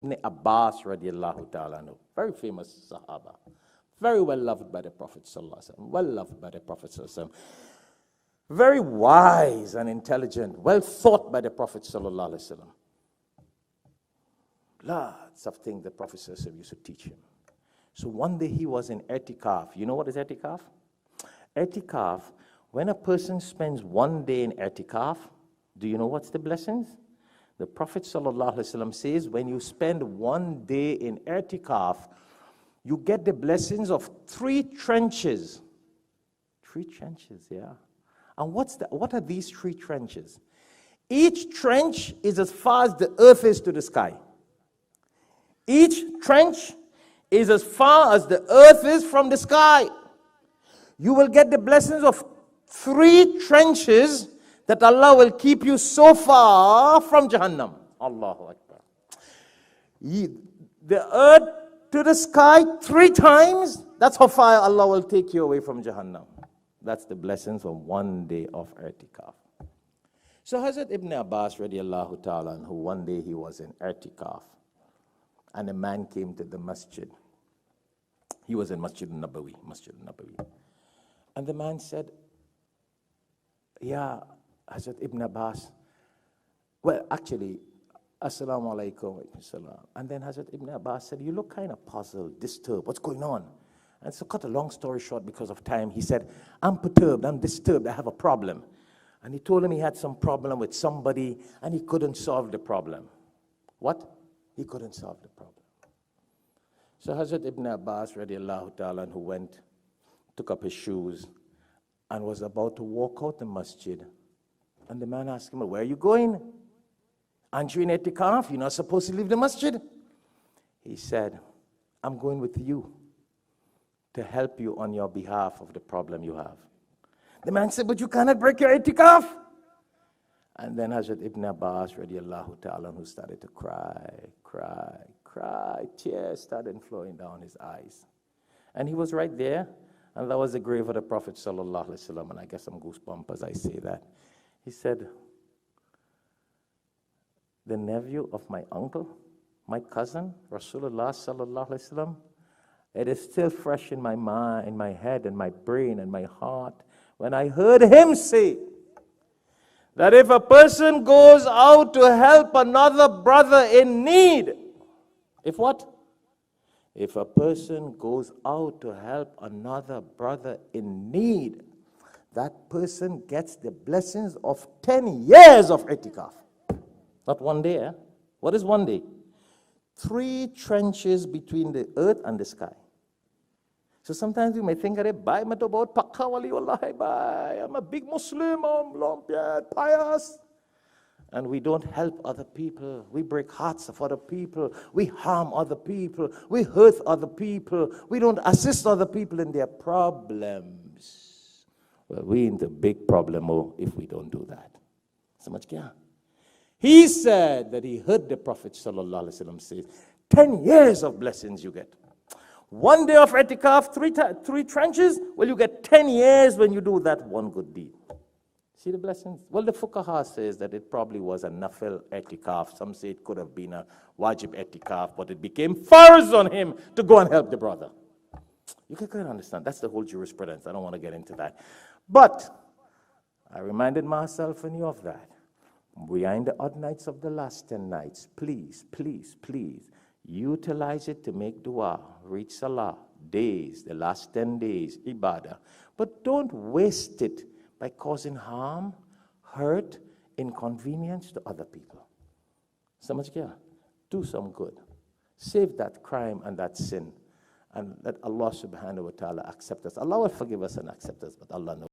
Ibn Abbas radiallahu ta'ala anhu, very famous Sahaba, very well loved by the Prophet sallallahu alaihi wasallam, well loved by the Prophet sallallahu alaihi wasallam, very wise and intelligent, well thought by the Prophet sallallahu alaihi wasallam. Lots of things the Prophet sallallahu alaihi wasallam used to teach him. So one day he was in i'tikaf. You know what is i'tikaf? I'tikaf, when a person spends one day in i'tikaf, do you know what's the blessings? The Prophet ﷺ says, when you spend one day in i'tikaf, you get the blessings of 3 trenches. 3 trenches, yeah. And what are these 3 trenches? Each trench is as far as the earth is to the sky. Each trench is as far as the earth is from the sky. You will get the blessings of 3 trenches that Allah will keep you so far from Jahannam. Allahu Akbar. The earth to the sky 3 times, that's how far Allah will take you away from Jahannam. That's the blessings of one day of i'tikaf. So Hazrat Ibn Abbas radiallahu ta'ala anhu, one day he was in i'tikaf, and a man came to the masjid. He was in Masjid al-Nabawi. And the man said, "Yeah, Hazrat Ibn Abbas." Well, actually, Assalamu alaikum. And then Hazrat Ibn Abbas said, "You look kind of puzzled, disturbed. What's going on?" And so, cut a long story short because of time, he said, "I'm perturbed, I'm disturbed, I have a problem." And he told him he had some problem with somebody and he couldn't solve the problem. What? He couldn't solve the problem. So Hazrat Ibn Abbas radiallahu ta'ala who went, took up his shoes and was about to walk out the masjid. And the man asked him, "Where are you going? Aren't you in i'tikaf? You're not supposed to leave the masjid." He said, "I'm going with you to help you on your behalf of the problem you have." The man said, "But you cannot break your i'tikaf." And then Hazrat Ibn Abbas radiallahu ta'ala who started to cry. Tears started flowing down his eyes. And he was right there, and that was the grave of the Prophet sallallahu alaihi wasallam. And I guess I'm goosebumps as I say that. He said, "The nephew of my uncle, my cousin, Rasulullah sallallahu alaihi wasallam, it is still fresh in my mind, in my head, and my brain, and my heart, when I heard him say that if a person goes out to help another brother in need," if what? If a person goes out to help another brother in need, that person gets the blessings of 10 years of i'tikaf. Not one day, eh? What is one day? 3 trenches between the earth and the sky. So sometimes you may think, "Bye, matobot, pakka wali wallahi, bye. I'm a big Muslim, I'm lompiad, pious." And we don't help other people. We break hearts of other people. We harm other people. We hurt other people. We don't assist other people in their problems. Well, we're in the big problem if we don't do that. So much kya? He said that he heard the Prophet sallallahu alaihi wasallam say, 10 years of blessings you get. One day of i'tikaf, 3 trenches, well, you get 10 years when you do that one good deed. See the blessings? Well, the fuqaha says that it probably was a nafil i'tikaf. Some say it could have been a wajib i'tikaf, but it became farz on him to go and help the brother. You can kind of understand. That's the whole jurisprudence. I don't want to get into that. But I reminded myself and you of that. We are in the odd nights of the last 10 nights. Please, please, please, utilize it to make dua, read salah, days, the last 10 days, ibadah. But don't waste it by causing harm, hurt, inconvenience to other people. Samajh kya? Do some good. Save that crime and that sin. And let Allah subhanahu wa ta'ala accept us. Allah will forgive us and accept us, but Allah knows.